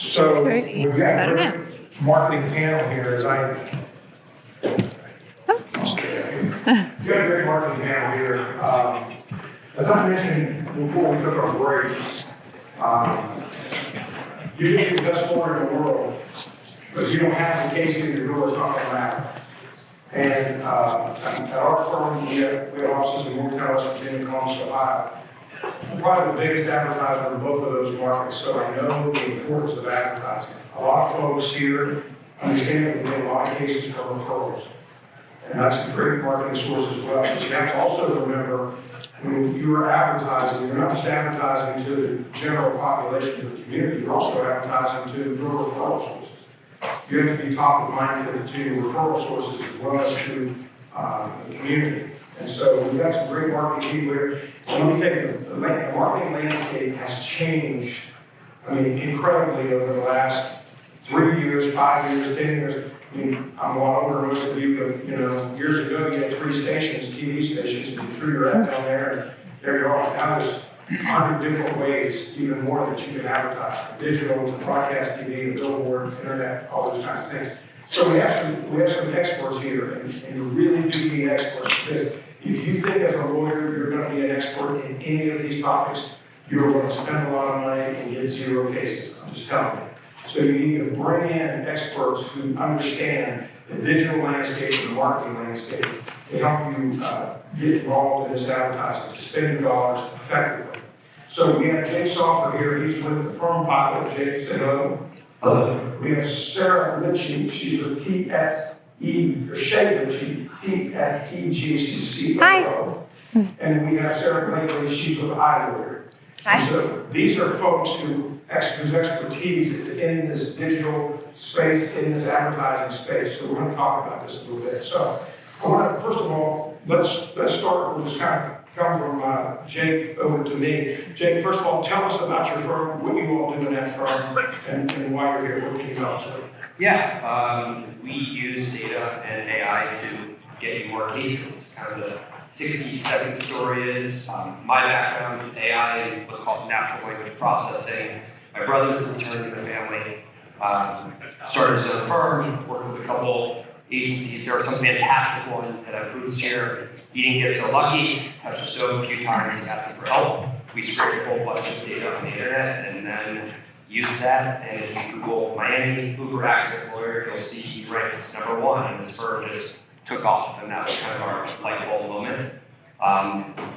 So we've got a great marketing panel here as we've got a great marketing panel here. As I mentioned before we took our break, you can be the best lawyer in the world, but if you don't have the case in your door, it's not going to matter. And at our firm, we have offices in Morgantown, Virginia, Columbus, Ohio. I'm probably the biggest advertiser in both of those markets, so I know the importance of advertising. A lot of folks here understand that we get a lot of cases from referrals. And that's a great marketing source as well. But you have to also remember, when you are advertising, you're not just advertising to the general population of the community, you're also advertising to your referral sources. You have to be top of mind to your referral sources as well as to the community. And so we've got some great marketing people here. And let me tell you, the marketing landscape has changed, incredibly over the last 3 years, 5 years, 10 years. I'm a lot older than most of you, but years ago you had 3 stations, TV stations, and you threw your ad down there, and there you are. Now there's 100 different ways, even more, that you can advertise. Digital, broadcast TV, billboard, internet, all those kinds of things. So we have some experts here, and you really do need experts, because if you think as a lawyer you're going to be an expert in any of these topics, you're going to spend a lot of money and get 0 cases. I'm just telling you. So you need to bring in experts who understand the digital landscape and the marketing landscape to help you get involved in this advertising, to spend your dollars effectively. So we have Jay Soffer here. He's with the firm Pilot. Jay, say hello. Hello. We have Sarah Litchy. She's with Shea Litchy, TSEG. Hi. And we have Sarah Blakely. She's with iLawyer. Hi. So these are folks whose expertise is in this digital space, in this advertising space. So we're going to talk about this a little bit. So I want to, first of all, let's start. We'll just kind of come from Jake over to me. Jake, first of all, tell us about your firm, what you all do in that firm, and why you're here. What can you tell us? Yeah, we use data and AI to get you more cases. Kind of the 60-70 story is my background is AI and what's called natural language processing. My brother's an attorney in the family. Started his own firm, worked with a couple agencies. There are some fantastic ones that have roots here. He didn't get so lucky, touched the stove a few times, he asked me for help. We scraped a whole bunch of data on the internet and then used that. And if you Google Miami Uber accident lawyer, you'll see he ranks #1 and his firm just took off, and that was kind of our light bulb moment.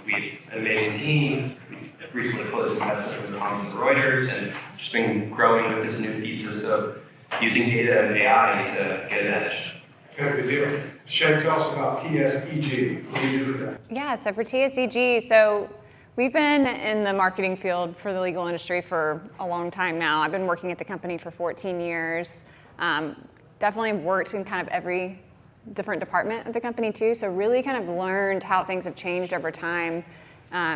We have an amazing team. We recently closed investment with Thomson Reuters, and just been growing with this new thesis of using data and AI to get an edge. Good deal. Shea, tell us about TSEG. What do you do for that? Yeah, so for TSEG, we've been in the marketing field for the legal industry for a long time now. I've been working at the company for 14 years. Definitely worked in kind of every different department of the company too, so really kind of learned how things have changed over time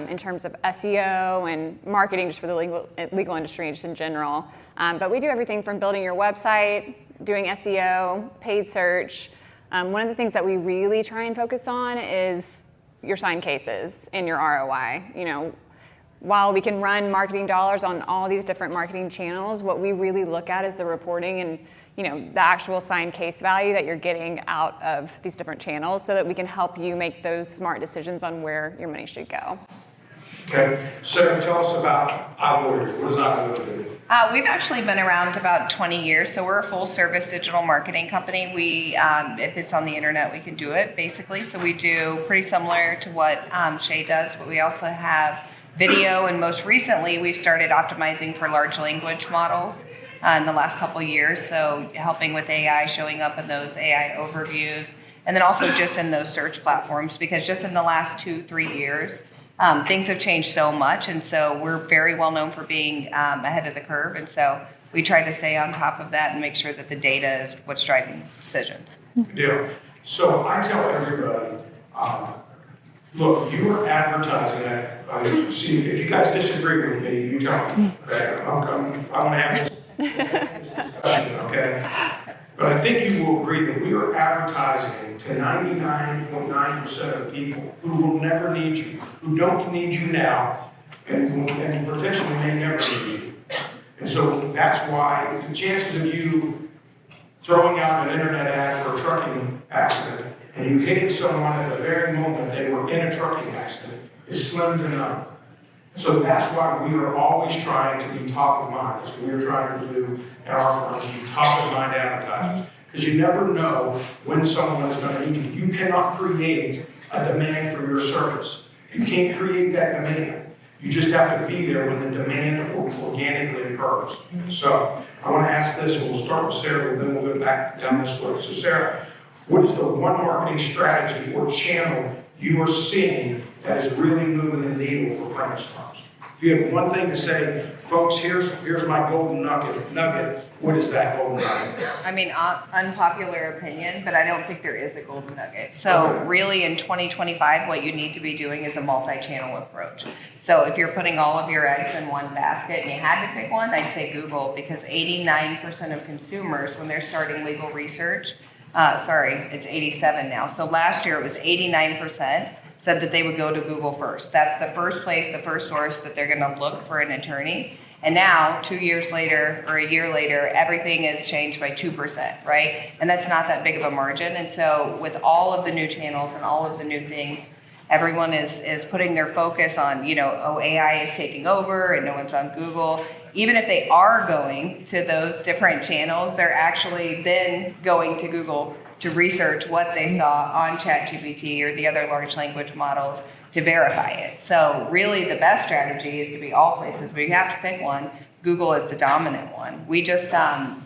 in terms of SEO and marketing just for the legal industry just in general. But we do everything from building your website, doing SEO, paid search. One of the things that we really try and focus on is your signed cases and your ROI. While we can run marketing dollars on all these different marketing channels, what we really look at is the reporting and the actual signed case value that you're getting out of these different channels so that we can help you make those smart decisions on where your money should go. Okay, Sarah, tell us about iLawyer. What does iLawyer do? We've actually been around about 20 years, so we're a full-service digital marketing company. We, if it's on the internet, we can do it, basically. So we do pretty similar to what Shea does, but we also have video, and most recently, we've started optimizing for large language models in the last couple of years, so helping with AI, showing up in those AI overviews, and then also just in those search platforms, because just in the last 2-3 years, things have changed so much, and so we're very well known for being ahead of the curve, and so we try to stay on top of that and make sure that the data is what's driving decisions. Yeah. So I tell everybody, look, you are advertising that. See, if you guys disagree with me, you tell me. Okay, I want to have this discussion. Okay. But I think you will agree that we are advertising to 99.9% of people who will never need you, who don't need you now, and potentially may never need you. And so that's why the chances of you throwing out an internet ad for a trucking accident and you hitting someone at the very moment they were in a trucking accident is slim to none. So that's why we are always trying to be top of mind. That's what we're trying to do at our firm, to be top of mind advertisers. Because you never know when someone is going to need you. You cannot create a demand for your service. You can't create that demand. You just have to be there when the demand organically occurs. So I want to ask this, and we'll start with Sarah, and then we'll go back down this way. So Sarah, what is the one marketing strategy or channel you are seeing that is really moving the needle for plaintiffs' firms? If you have one thing to say, folks, here's my golden nugget, what is that golden nugget? I mean, unpopular opinion, but I don't think there is a golden nugget. So really in 2025, what you need to be doing is a multi-channel approach. So if you're putting all of your eggs in one basket and you had to pick one, I'd say Google, because 89% of consumers, when they're starting legal research, it's 87 now. So last year it was 89% said that they would go to Google first. That's the first place, the first source that they're gonna look for an attorney. And now, 2 years later or a year later, everything is changed by 2%, right? And that's not that big of a margin. And so with all of the new channels and all of the new things, everyone is putting their focus on, AI is taking over and no one's on Google. Even if they are going to those different channels, they're actually then going to Google to research what they saw on ChatGPT or the other large language models to verify it. So really the best strategy is to be all places, but you have to pick one. Google is the dominant one. We just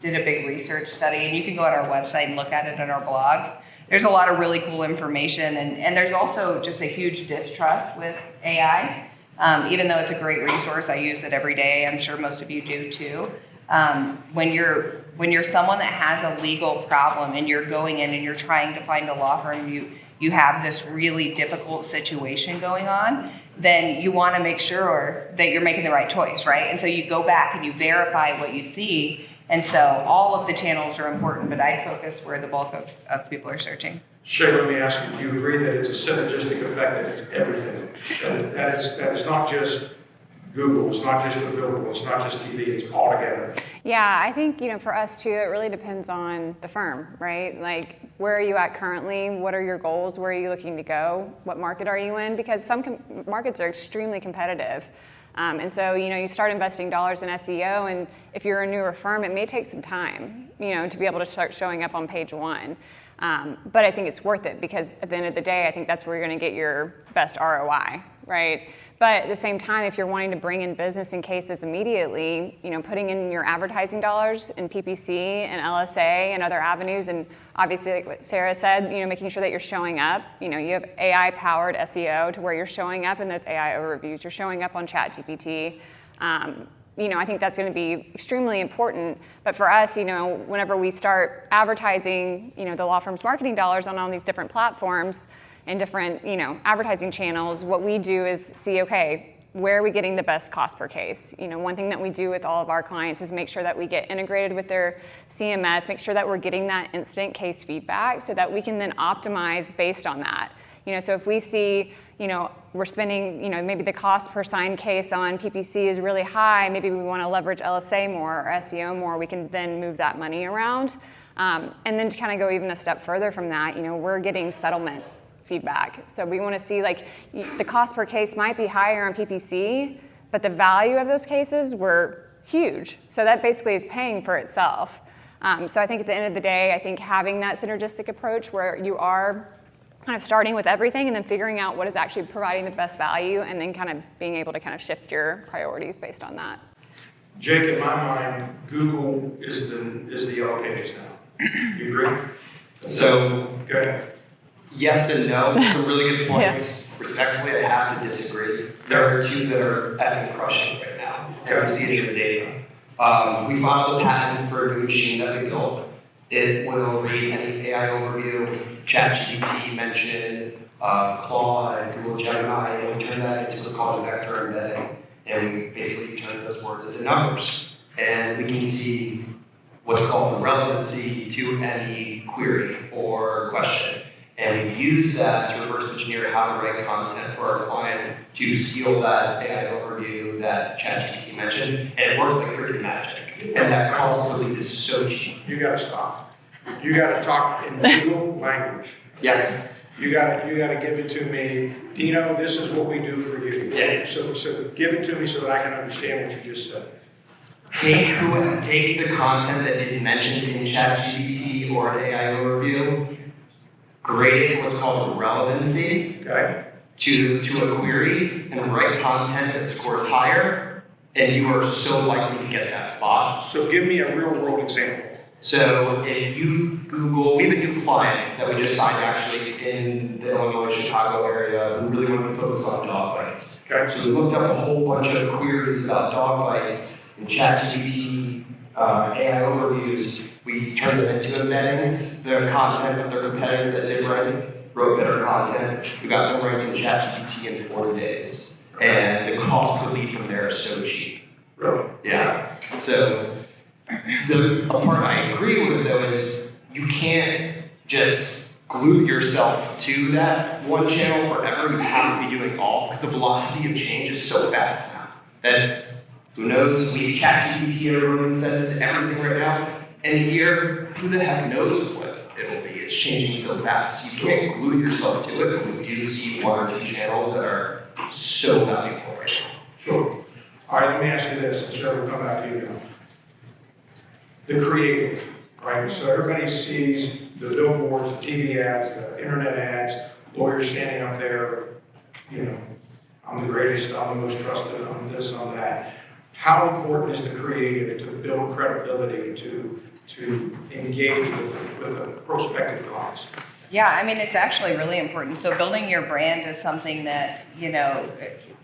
did a big research study, and you can go on our website and look at it on our blogs. There's a lot of really cool information, and there's also just a huge distrust with AI. Even though it's a great resource, I use it every day. I'm sure most of you do too. When you're someone that has a legal problem and you're going in and you're trying to find a law firm, you have this really difficult situation going on, then you want to make sure that you're making the right choice, right? And so you go back and you verify what you see. And so all of the channels are important, but I'd focus where the bulk of people are searching. Shea, let me ask you, do you agree that it's a synergistic effect, that it's everything? That it's not just Google, it's not just the billboard, it's not just TV, it's all together. Yeah, I think, for us too, it really depends on the firm, right? Like, where are you at currently? What are your goals? Where are you looking to go? What market are you in? Because some markets are extremely competitive. And so, you start investing dollars in SEO, and if you're a newer firm, it may take some time, to be able to start showing up on page one. But I think it's worth it, because at the end of the day, I think that's where you're going to get your best ROI, right? But at the same time, if you're wanting to bring in business and cases immediately, putting in your advertising dollars in PPC and LSA and other avenues, and obviously, like what Sarah said, making sure that you're showing up. You have AI-powered SEO to where you're showing up in those AI overviews. You're showing up on ChatGPT. I think that's going to be extremely important. But for us, whenever we start advertising, the law firm's marketing dollars on all these different platforms and different, advertising channels, what we do is see, okay, where are we getting the best cost per case? One thing that we do with all of our clients is make sure that we get integrated with their CMS, make sure that we're getting that instant case feedback so that we can then optimize based on that. So if we see, we're spending, maybe the cost per signed case on PPC is really high, maybe we want to leverage LSA more or SEO more, we can then move that money around. And then to kind of go even a step further from that, we're getting settlement feedback. So we want to see, like, the cost per case might be higher on PPC, but the value of those cases were huge. So that basically is paying for itself. So I think at the end of the day, I think having that synergistic approach where you are kind of starting with everything and then figuring out what is actually providing the best value, and then kind of being able to kind of shift your priorities based on that. Jake, in my mind, Google is the Yellow Pages now. Do you agree? So, go ahead. Yes and no. Some really good points. Yes. Respectfully, I have to disagree. There are two that are effing crushing right now, and we see it in the data. We filed a patent for a new machine that we built. It will read any AI overview, ChatGPT mentioned, Claude, Google Gemini, and we turn that into a call vector embedding, and we basically turn those words into numbers. And we can see what's called the relevancy to any query or question. And we use that to reverse engineer how to write content for our client to steal that AI overview that ChatGPT mentioned, and it works like freaking magic. And that cost per lead is so cheap. You gotta stop. You gotta talk in legal language. Yes. You gotta give it to me. Dino, this is what we do for you. Yeah. So give it to me so that I can understand what you just said. Take the content that is mentioned in ChatGPT or an AI overview, grade it for what's called relevancy, Okay? to a query, and write content that scores higher, and you are so likely to get that spot. So give me a real world example. So if you Google, we have a new client that we just signed actually in the Illinois, Chicago area who really wanted to focus on dog bites. Okay? So we looked up a whole bunch of queries about dog bites in ChatGPT, AI overviews. We turned them into embeddings. The content of their competitor that did wrote better content. We got them ranked in ChatGPT in 40 days. And the cost per lead from there is so cheap. Really? Yeah. So the part I agree with though is you can't just glue yourself to that one channel forever. You have to be doing all because the velocity of change is so fast now that who knows? We ChatGPT, everyone says everything right now. In a year, who the heck knows what it'll be? It's changing so fast. You can't glue yourself to it, but we do see one or two channels that are so valuable right now. Sure. All right, let me ask you this, and sir, we'll come back to you now. The creative, right? So everybody sees the billboards, the TV ads, the internet ads, lawyers standing up there, you know, I'm the greatest, I'm the most trusted, I'm this, I'm that. How important is the creative to build credibility, to engage with the prospective clients? Yeah, I mean, it's actually really important. So building your brand is something that,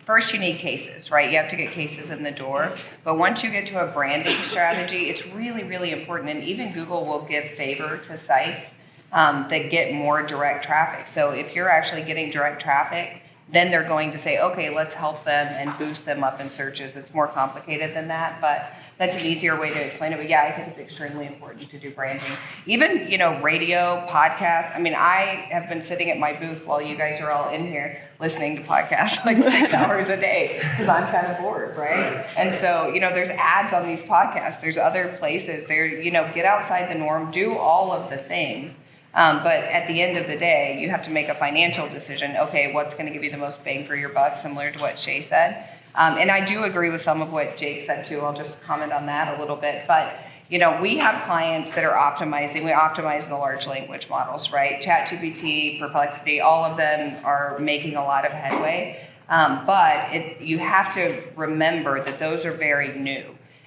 first you need cases, right? You have to get cases in the door. But once you get to a branding strategy, it's really, really important. And even Google will give favor to sites that get more direct traffic. So if you're actually getting direct traffic, then they're going to say, okay, let's help them and boost them up in searches. It's more complicated than that, but that's an easier way to explain it. But yeah, I think it's extremely important to do branding. Even, radio, podcasts. I mean, I have been sitting at my booth while you guys are all in here listening to podcasts like 6 hours a day because I'm kind of bored, right? And so, there's ads on these podcasts. There's other places there, get outside the norm, do all of the things. But at the end of the day, you have to make a financial decision. Okay, what's going to give you the most bang for your buck, similar to what Shea said. And I do agree with some of what Jake said too. I'll just comment on that a little bit. But, we have clients that are optimizing. We optimize the large language models, right? ChatGPT, Perplexity, all of them are making a lot of headway. But you have to remember that those are very new.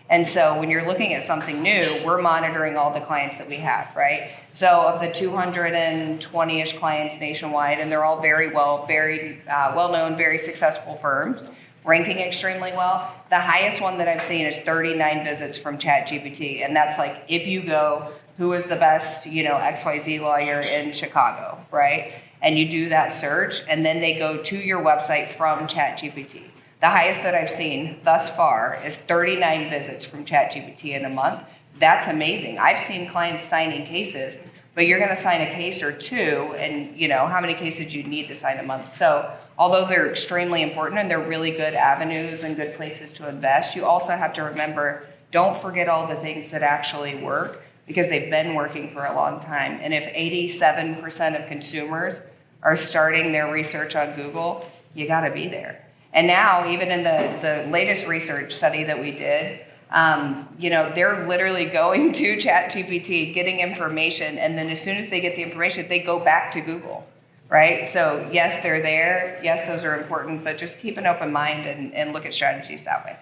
And so when you're looking at something new, we're monitoring all the clients that we have, right? So of the 220-ish clients nationwide, and they're all very well-known, very successful firms, ranking extremely well. The highest one that I've seen is 39 visits from ChatGPT. And that's like, if you go, who is the best, XYZ lawyer in Chicago, right? And you do that search, and then they go to your website from ChatGPT. The highest that I've seen thus far is 39 visits from ChatGPT in a month. That's amazing. I've seen clients signing cases, but you're going to sign a case or two, and how many cases do you need to sign a month? So although they're extremely important and they're really good avenues and good places to invest, you also have to remember, don't forget all the things that actually work because they've been working for a long time. And if 87% of consumers are starting their research on Google, you got to be there. And now, even in the latest research study that we did, they're literally going to ChatGPT, getting information, and then as soon as they get the information, they go back to Google, right? So yes, they're there. Yes, those are important, but just keep an open mind and look at strategies that way.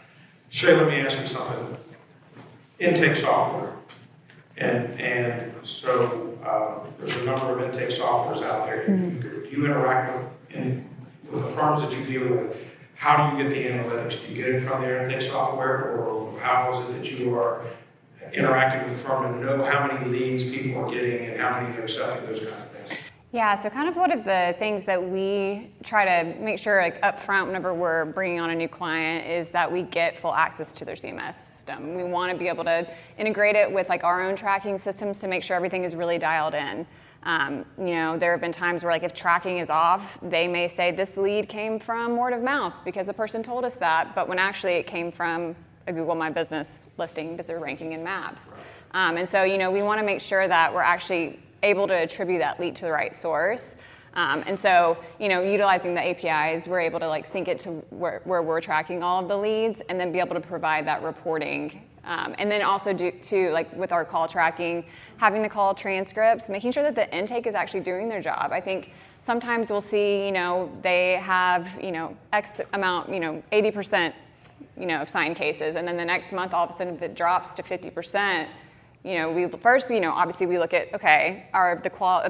Shay, let me ask you something. Intake software. And so there's a number of intake softwares out there. Do you interact with the firms that you deal with? How do you get the analytics? Do you get it from their intake software, or how is it that you are interacting with the firm to know how many leads people are getting and how many they're accepting, those kinds of things? Yeah, so kind of one of the things that we try to make sure up front whenever we're bringing on a new client is that we get full access to their CMS system. We want to be able to integrate it with our own tracking systems to make sure everything is really dialed in. There have been times where, like, if tracking is off, they may say this lead came from word of mouth because the person told us that, but when actually it came from a Google My Business listing because they're ranking in maps. And so, we want to make sure that we're actually able to attribute that lead to the right source. And so, utilizing the APIs, we're able to sync it to where we're tracking all of the leads and then be able to provide that reporting. And then also with our call tracking, having the call transcripts, making sure that the intake is actually doing their job. I think sometimes we'll see, they have, X amount, 80%, of signed cases. And then the next month, all of a sudden, if it drops to 50%, obviously we look at, okay, are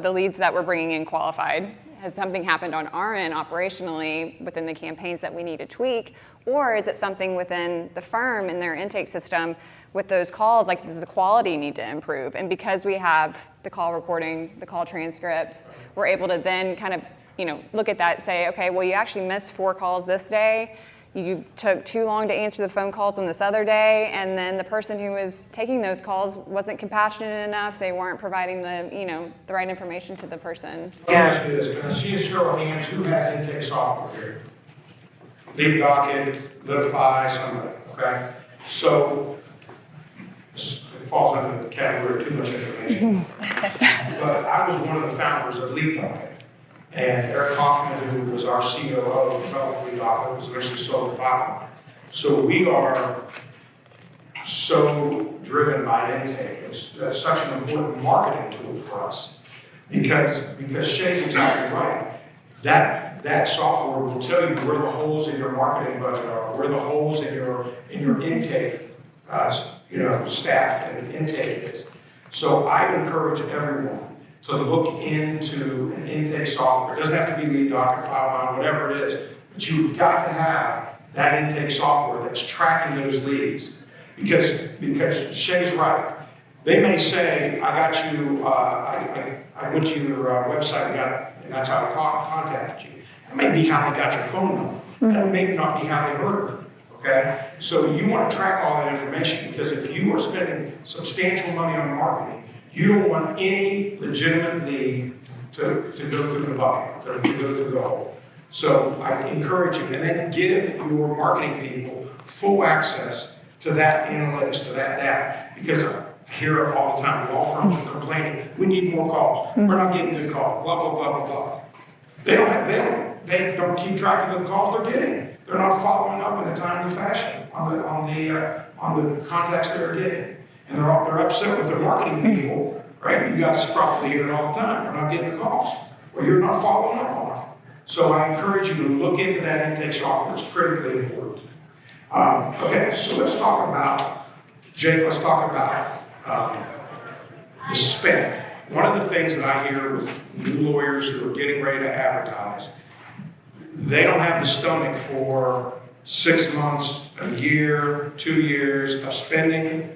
the leads that we're bringing in qualified? Has something happened on our end operationally within the campaigns that we need to tweak? Or is it something within the firm in their intake system with those calls, does the quality need to improve? And because we have the call recording, the call transcripts, we're able to then kind of, look at that, say, okay, well, you actually missed 4 calls this day. You took too long to answer the phone calls on this other day, and then the person who was taking those calls wasn't compassionate enough. They weren't providing the right information to the person. Let me ask you this: can I see a show of hands who has intake software here? Lead Docket, Litchy, somebody. Okay, so it falls under the category of too much information. But I was one of the founders of Lead Docket. And Eric Hoffman, who was our COO, developed Lead Docket, was eventually sold to Fiverr. So we are so driven by intake. It's such an important marketing tool for us because Shea's exactly right. That software will tell you where the holes in your marketing budget are, where the holes in your intake, staff and intake is. So I encourage everyone to look into an intake software. It doesn't have to be Lead Docket, FileBond, whatever it is, but you've got to have that intake software that's tracking those leads. Because Shea's right. They may say, I got you, I went to your website and that's how I contacted you. That may be how they got your phone number. That may not be how they heard you. Okay? So you want to track all that information because if you are spending substantial money on marketing, you don't want any legitimate lead to go through the bucket, to go through the hole. So I encourage you, and then give your marketing people full access to that analytics, to that data, because I hear it all the time. Law firms are complaining, we need more calls. We're not getting good calls, blah, blah, blah, blah, blah. They don't keep track of the calls they're getting. They're not following up in a timely fashion on the contacts they're getting. And they're upset with their marketing people, right? You guys probably hear it all the time. You're not getting the calls, or you're not following up on it. So I encourage you to look into that intake software. It's critically important. Okay, so let's talk about, Jake, the spend. One of the things that I hear with new lawyers who are getting ready to advertise, they don't have the stomach for 6 months, a year, 2 years of spending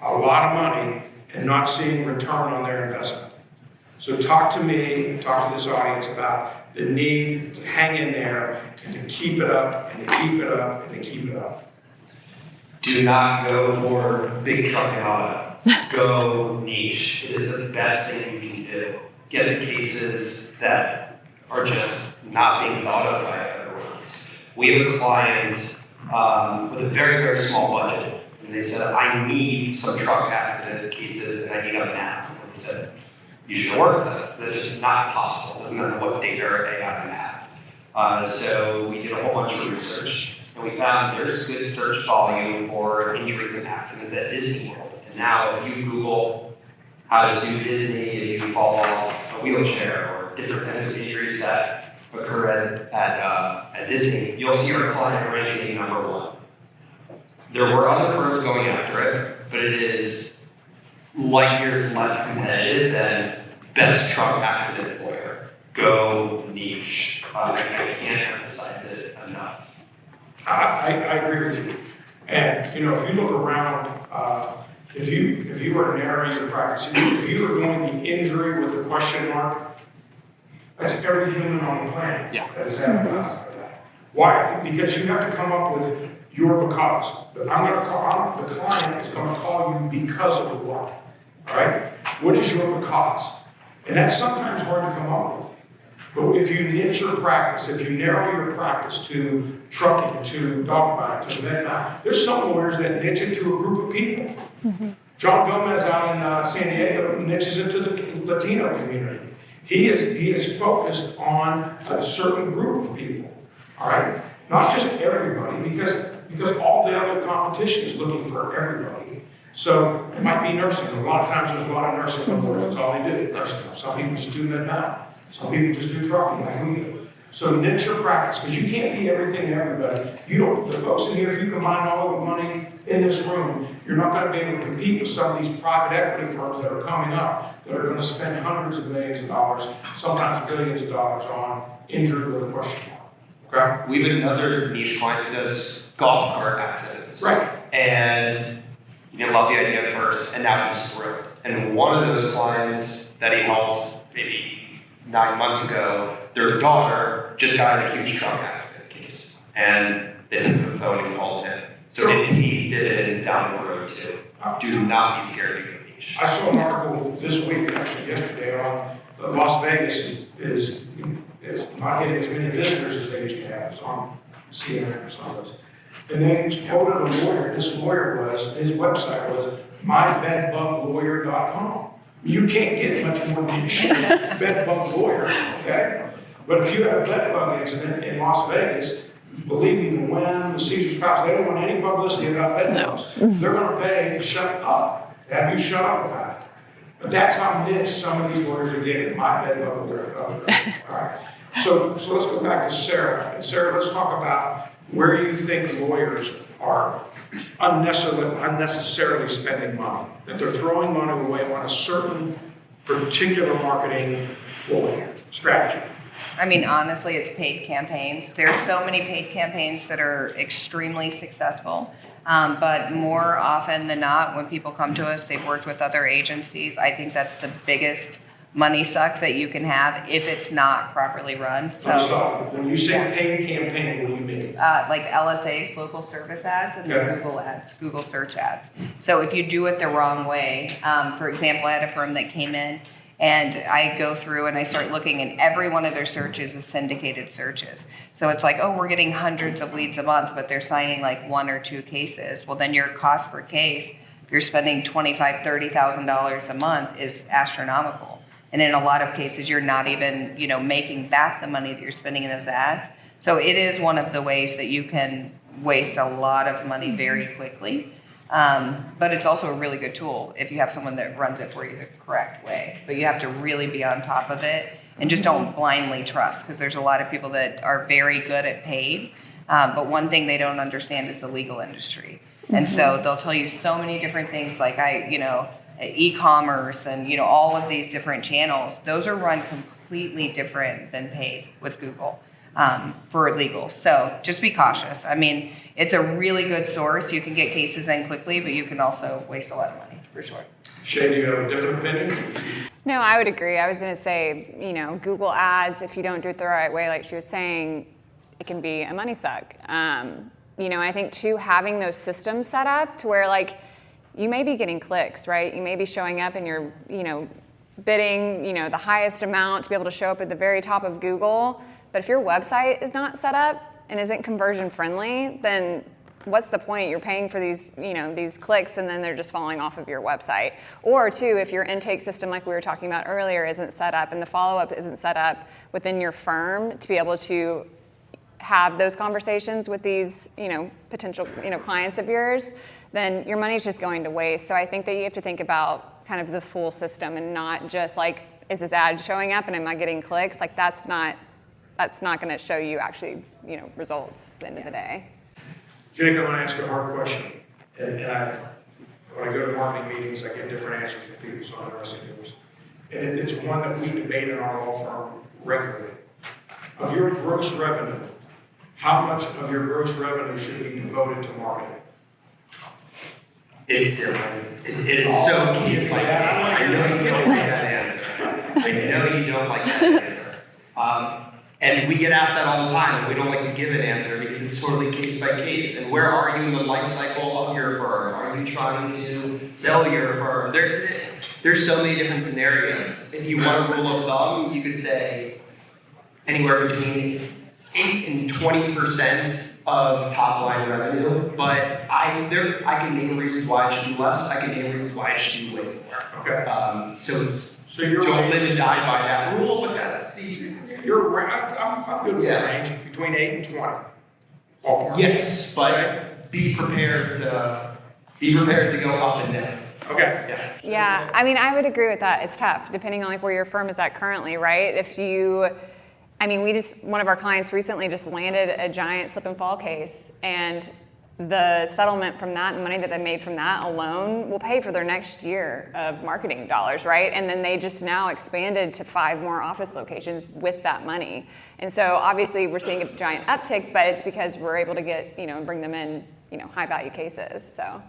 a lot of money and not seeing return on their investment. So talk to me, talk to this audience about the need to hang in there and to keep it up and to keep it up and to keep it up. Do not go for big truck and auto. Go niche. It is the best thing you can do. Get the cases that are just not being thought of by everyone's. We have a client with a very, very small budget. And they said, I need some truck accident cases and I need them now. And they said, you should work with us. That's just not possible. It doesn't matter what data or AI you have. So we did a whole bunch of research and we found there's good search volume for injuries and accidents at Disney World. And now if you Google how to sue Disney if you fall off a wheelchair or different kinds of injuries that occur at Disney, you'll see our client ranking #1. There were other firms going after it, but it is light years less competitive than best truck accident lawyer. Go niche. I can't emphasize it enough. I agree with you. And if you look around, if you were to narrow your practice, if you were going the injury with a question mark, that's every human on the planet that is advertising for that. Why? Because you have to come up with your because. The client is going to call you because of the what. All right? What is your because? And that's sometimes hard to come up with. But if you niche your practice, if you narrow your practice to trucking, to dog bite, to vet, there's some lawyers that niche it to a group of people. John Gomez out in San Diego niches it to the Latino community. He is focused on a certain group of people, all right? Not just everybody, because all the other competition is looking for everybody. So it might be nursing. A lot of times there's a lot of nursing on that's all they do, nursing. Some people just do that now. Some people just do trucking like we do. So niche your practice, because you can't be everything to everybody. You don't, the folks in here, if you combine all of the money in this room, you're not going to be able to compete with some of these private equity firms that are coming up that are going to spend hundreds of millions of dollars, sometimes billions of dollars on injury with a question mark. Okay? We have another niche client that does golf cart accidents. Right. And you love the idea at first, and now he's thrilled. And one of those clients that he helped maybe 9 months ago, their daughter just got in a huge truck accident case. And they picked up the phone and called him. So it pays dividends down the road too. Do not be scared to go niche. I saw an article this week, actually yesterday, on Las Vegas is not getting as many visitors as they used to have. It's on CNN or something. And they quoted a lawyer. This lawyer his website was mybedbuglawyer.com. You can't get much more than a bedbug lawyer, okay? But if you have a bedbug incident in Las Vegas, believe me, the Wynn, the Caesar's Palace, they don't want any publicity about bedbugs. They're going to pay to shut up, have you shut up about it. But that's how niche some of these lawyers are getting, mybedbuglawyer.com. All right. So let's go back to Sarah. And Sarah, let's talk about where you think lawyers are unnecessarily spending money, that they're throwing money away on a certain particular marketing strategy. I mean, honestly, it's paid campaigns. There's so many paid campaigns that are extremely successful. But more often than not, when people come to us, they've worked with other agencies. I think that's the biggest money suck that you can have if it's not properly run. So when you say paid campaign, what do you mean? Like LSAs, local service ads, and then Google ads, Google search ads. So if you do it the wrong way, for example, I had a firm that came in and I go through and I start looking, and every one of their searches is syndicated searches. So it's like, oh, we're getting hundreds of leads a month, but they're signing like 1 or 2 cases. Well, then your cost per case, if you're spending $25,000, $30,000 a month, is astronomical. And in a lot of cases, you're not even, making back the money that you're spending in those ads. So it is one of the ways that you can waste a lot of money very quickly. But it's also a really good tool if you have someone that runs it for you the correct way. But you have to really be on top of it and just don't blindly trust, because there's a lot of people that are very good at paid. But one thing they don't understand is the legal industry. And so they'll tell you so many different things like e-commerce and all of these different channels. Those are run completely different than paid with Google for legal. So just be cautious. I mean, it's a really good source. You can get cases in quickly, but you can also waste a lot of money for sure. Shay, do you have a different opinion? No, I would agree. I was going to say, Google ads, if you don't do it the right way, like she was saying, it can be a money suck. And I think too, having those systems set up to where you may be getting clicks, right? You may be showing up and you're, bidding, the highest amount to be able to show up at the very top of Google. But if your website is not set up and isn't conversion friendly, then what's the point? You're paying for these, these clicks and then they're just falling off of your website. Or two, if your intake system, like we were talking about earlier, isn't set up and the follow-up isn't set up within your firm to be able to have those conversations with these, potential, clients of yours, then your money's just going to waste. So I think that you have to think about kind of the full system and not just is this ad showing up and am I getting clicks? That's not going to show you actually, results at the end of the day. Jake, I'm going to ask you a hard question. And when I go to marketing meetings, I get different answers from people, so I'm interested in this. And it's one that we debate in our law firm regularly. Of your gross revenue, how much of your gross revenue should be devoted to marketing? It's different. It is so case by case. I know you don't like that answer. I know you don't like that answer. And we get asked that all the time, and we don't like to give an answer because it's totally case by case. And where are you in the life cycle of your firm? Are you trying to sell your firm? there's so many different scenarios. If you want a rule of thumb, you could say anywhere between 8 and 20% of top line revenue, but I can name reasons why it should be less. I can name reasons why it should be way more. Okay. So you're don't live and die by that rule, but that's the I'm good with the range between 8 and 20. Ballpark. yes, but be prepared to go up and down. Okay. Yeah. Yeah, I mean, I would agree with that. It's tough, depending on like where your firm is at currently, right? One of our clients recently just landed a giant slip and fall case, and the settlement from that, the money that they made from that alone will pay for their next year of marketing dollars, right? And then they just now expanded to 5 more office locations with that money. And so obviously we're seeing a giant uptick, but it's because we're able to get, and bring them in, high value cases, so.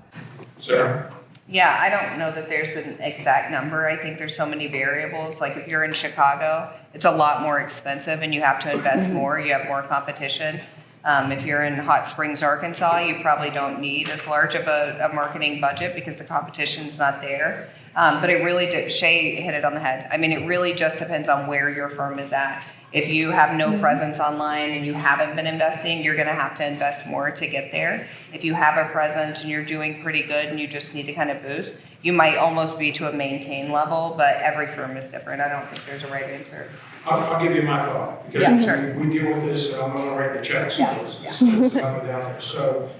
Sarah? Yeah, I don't know that there's an exact number. I think there's so many variables. Like if you're in Chicago, it's a lot more expensive and you have to invest more. You have more competition. If you're in Hot Springs, Arkansas, you probably don't need as large of a marketing budget because the competition's not there. But it really Shea hit it on the head. I mean, it really just depends on where your firm is at. If you have no presence online and you haven't been investing, you're going to have to invest more to get there. If you have a presence and you're doing pretty good and you just need to kind of boost, you might almost be to a maintain level, but every firm is different. I don't think there's a right answer. I'll give you my thought, because Yeah, sure. we deal with this, and I'm going to write the checks. Yeah, It's up and down there. So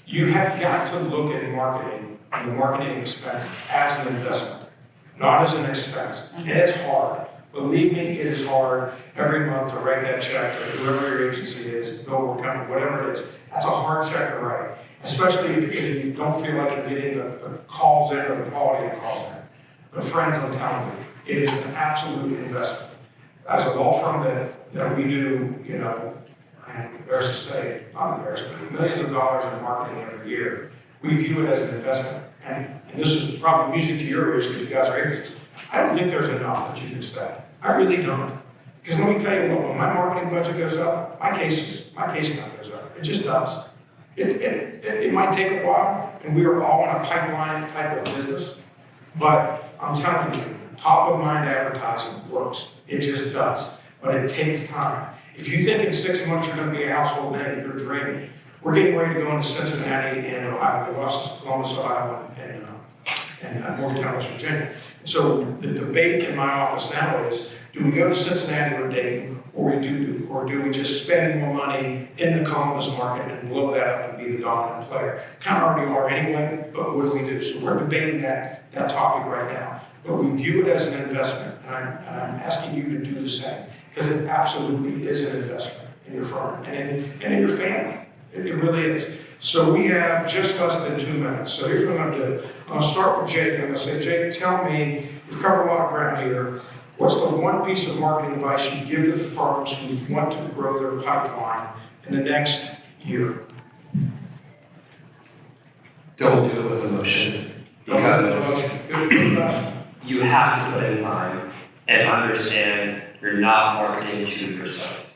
you have got to look at marketing and the marketing expense as an investment, not as an expense. And it's hard. Believe me, it is hard every month to write that check to whoever your agency is, Bill, Company, whatever it is. That's a hard check to write, especially if you don't feel like you're getting the calls in or the quality of calls in. But friends, I'm telling you, it is an absolute investment. As a law firm that we do, and embarrassed to say, not embarrassed, but millions of dollars in marketing every year, we view it as an investment. And this is probably music to your ears because you guys are agents. I don't think there's enough that you can spend. I really don't. Because let me tell you what, when my marketing budget goes up, my case count goes up. It just does. It might take a while, and we are all in a pipeline type of business, but I'm telling you, top of mind advertising works. It just does. But it takes time. If you think in 6 months you're going to be a household name, you're dreaming. We're getting ready to go into Cincinnati and Ohio. We lost Columbus, Ohio, and Morgantown, West Virginia. So the debate in my office now is, do we go to Cincinnati or Dayton, or do we just spend more money in the Columbus market and blow that up and be the dominant player? Kind of already are anyway, but what do we do? So we're debating that topic right now. But we view it as an investment, and I'm asking you to do the same, because it absolutely is an investment in your firm and in your family. It really is. So we have just less than 2 minutes. So here's what I'm going to do. I'll start with Jake. I'm going to say, Jake, tell me, we've covered a lot of ground here. What's the one piece of marketing advice you give to firms who want to grow their pipeline in the next year? Don't do it with emotion, because you have to put in time and understand you're not marketing to yourself.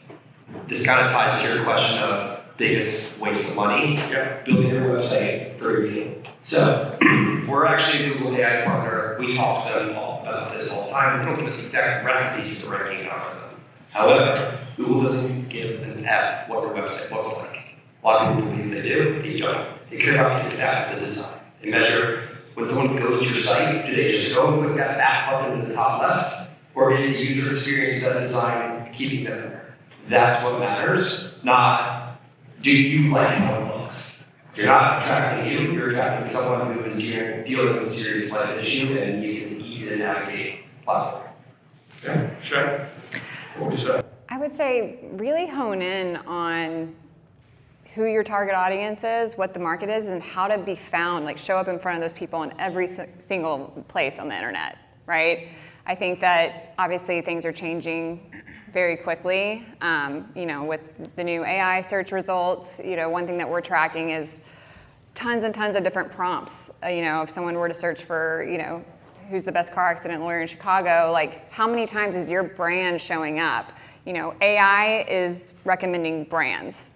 This kind of ties to your question of biggest waste of money, building your website for you. So we're actually a Google AI partner. We talk to them all about this all the time. They don't give us the exact recipe to the ranking algorithm. However, Google doesn't give an F what your website looks like. A lot of people believe they do, they don't. They care about the fact of the design. They measure when someone goes to your site, do they just go and click that back button in the top left? Or is the user experience of that design keeping them there? That's what matters, not do you like how it looks. You're not attracting you, you're attracting someone who is dealing with a serious life issue and needs an easy to navigate platform. Okay, Shea, what would you say? I would say really hone in on who your target audience is, what the market is, and how to be found, like show up in front of those people in every single place on the internet, right? I think that obviously things are changing very quickly, with the new AI search results. One thing that we're tracking is tons and tons of different prompts. If someone were to search for, who's the best car accident lawyer in Chicago, like how many times is your brand showing up? AI is recommending brands,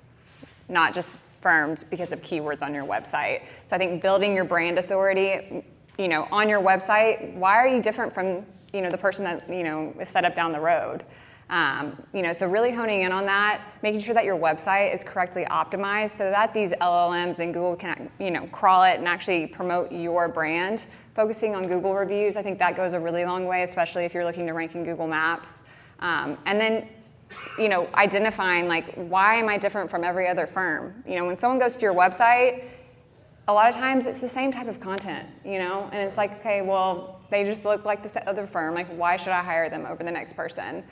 not just firms because of keywords on your website. So I think building your brand authority on your website, why are you different from, the person that, is set up down the road? So really honing in on that, making sure that your website is correctly optimized so that these LLMs and Google can, crawl it and actually promote your brand. Focusing on Google reviews, I think that goes a really long way, especially if you're looking to rank in Google Maps. And then, identifying like, why am I different from every other firm? When someone goes to your website, a lot of times it's the same type of content, and it's like, okay, well, they just look like this other firm. Like, why should I hire them over the next person?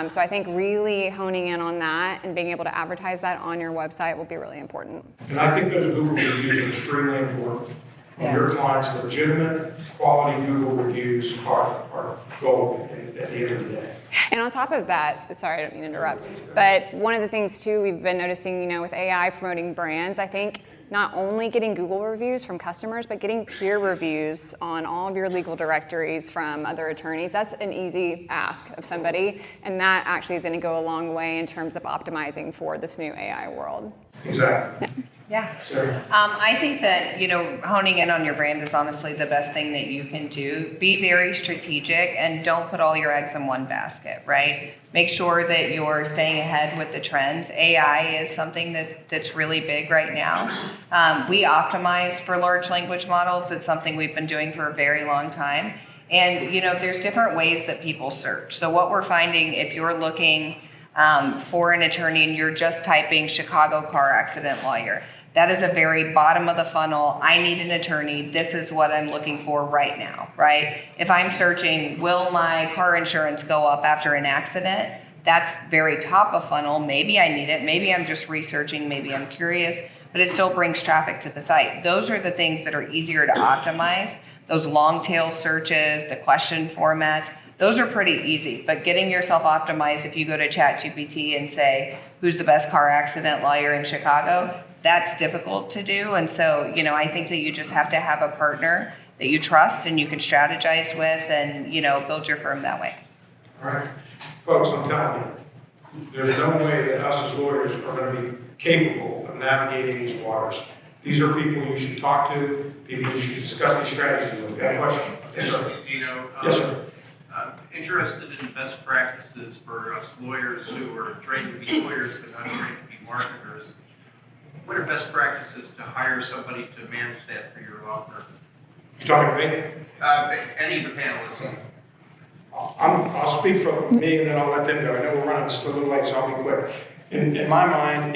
So I think really honing in on that and being able to advertise that on your website will be really important. And I think those Google reviews are extremely important. When your clients' legitimate, quality Google reviews are gold at the end of the day. And on top of that, sorry, I don't mean to interrupt, but one of the things too we've been noticing, with AI promoting brands, I think not only getting Google reviews from customers, but getting peer reviews on all of your legal directories from other attorneys. That's an easy ask of somebody, and that actually is going to go a long way in terms of optimizing for this new AI world. Exactly. Yeah. Sarah? I think that, honing in on your brand is honestly the best thing that you can do. Be very strategic and don't put all your eggs in one basket, right? Make sure that you're staying ahead with the trends. AI is something that's really big right now. We optimize for large language models. That's something we've been doing for a very long time. And, there's different ways that people search. So what we're finding, if you're looking for an attorney and you're just typing Chicago car accident lawyer, that is a very bottom of the funnel. I need an attorney. This is what I'm looking for right now, right? If I'm searching, will my car insurance go up after an accident? That's very top of funnel. Maybe I need it. Maybe I'm just researching. Maybe I'm curious, but it still brings traffic to the site. Those are the things that are easier to optimize. Those long tail searches, the question formats, those are pretty easy, but getting yourself optimized, if you go to ChatGPT and say, who's the best car accident lawyer in Chicago, that's difficult to do. And so, I think that you just have to have a partner that you trust and you can strategize with and, build your firm that way. All right. Folks, I'm telling you, there's no way that us as lawyers are going to be capable of navigating these waters. These are people you should talk to, people you should discuss these strategies with. Got a question? Yes, sir. Yes, sir. I'm interested in best practices for us lawyers who are trained to be lawyers but not trained to be marketers. What are best practices to hire somebody to manage that for your law firm? You talking to me? Any of the panelists. I'll speak for me and then I'll let them go. I know we're running just a little late, so I'll be quick. In my mind,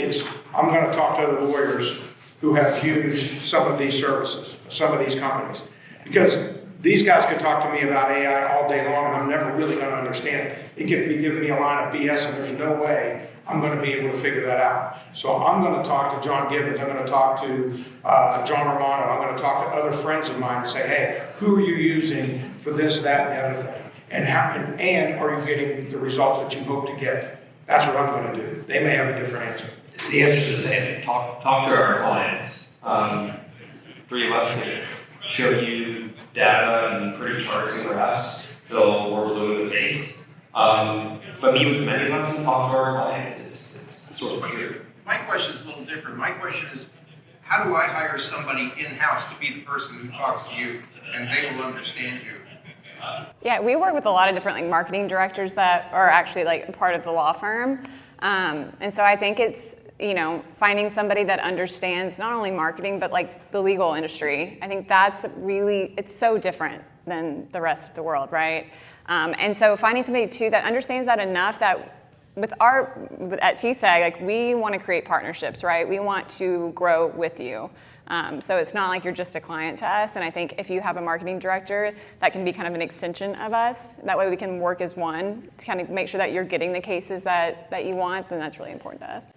I'm going to talk to other lawyers who have used some of these services, some of these companies, because these guys could talk to me about AI all day long and I'm never really going to understand it. It could be giving me a line of BS and there's no way I'm going to be able to figure that out. So I'm going to talk to John Gibbons, I'm going to talk to John Romano, I'm going to talk to other friends of mine and say, hey, who are you using for this, that, and the other thing? And are you getting the results that you hope to get? That's what I'm going to do. They may have a different answer. The answer is the same. Talk to our clients. 3 of us can show you data and pretty charts and graphs till we're blue in the face. But meet with many of us and talk to our clients. It's sort of true. My question is a little different. My question is, how do I hire somebody in-house to be the person who talks to you and they will understand you? Yeah, we work with a lot of different marketing directors that are actually part of the law firm. And so I think it's, finding somebody that understands not only marketing, but the legal industry. I think that's really, it's so different than the rest of the world, right? And so finding somebody too that understands that enough that at TSEG, we want to create partnerships, right? We want to grow with you. So it's not like you're just a client to us. And I think if you have a marketing director, that can be kind of an extension of us. That way we can work as one to kind of make sure that you're getting the cases that you want, then that's really important to us.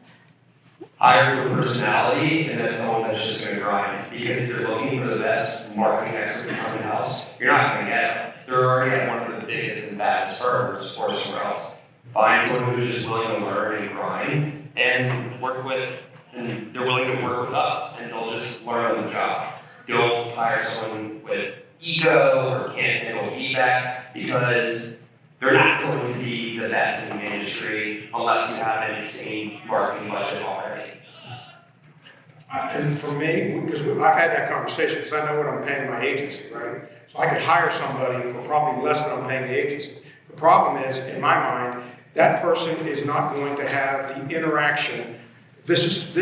Hire for personality and then someone that's just going to grind. Because if you're looking for the best marketing expert to come in-house, you're not going to get it. They're already at one of the biggest and baddest firms or somewhere else. Find someone who's just willing to learn and grind and work with, and they're willing to work with us, and they'll just learn on the job. Don't hire someone with ego or can't handle feedback, because they're not going to be the best in the industry unless you have an insane marketing budget already. And for me, because I've had that conversation, because I know what I'm paying my agency, right? So I could hire somebody for probably less than I'm paying the agency. The problem is, in my mind, that person is not going to have the interaction. This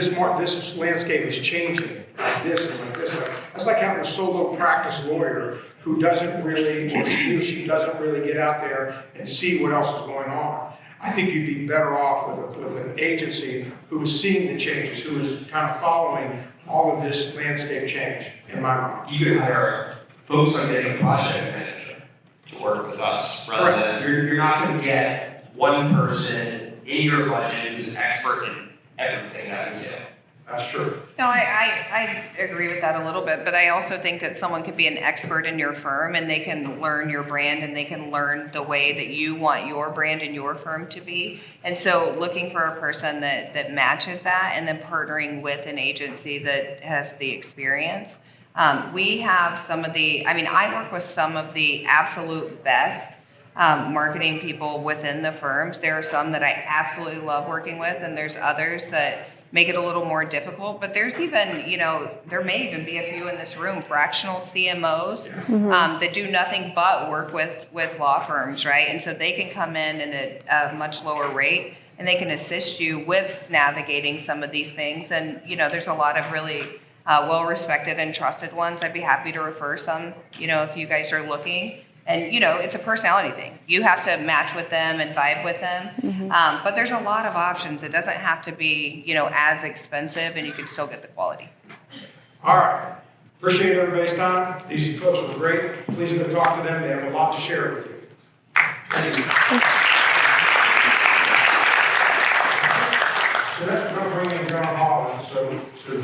landscape is changing like this and like this. That's like having a solo practice lawyer who doesn't really, or she doesn't really get out there and see what else is going on. I think you'd be better off with an agency who is seeing the changes, who is kind of following all of this landscape change, in my mind. You could hire folks like a project manager to work with us, rather than, you're not gonna get one person in your budget who's an expert in everything that we do. That's true. No, I agree with that a little bit, but I also think that someone could be an expert in your firm and they can learn your brand and they can learn the way that you want your brand and your firm to be. And so looking for a person that matches that and then partnering with an agency that has the experience. We have I work with some of the absolute best marketing people within the firms. There are some that I absolutely love working with, and there's others that make it a little more difficult. But there's even, there may even be a few in this room, fractional CMOs that do nothing but work with law firms, right? And so they can come in at a much lower rate, and they can assist you with navigating some of these things. And, there's a lot of really well-respected and trusted ones. I'd be happy to refer some, if you guys are looking. And, it's a personality thing. You have to match with them and vibe with them. But there's a lot of options. It doesn't have to be, as expensive, and you can still get the quality. All right. Appreciate everybody's time. These folks were great. Please go talk to them. They have a lot to share with you. Thank you.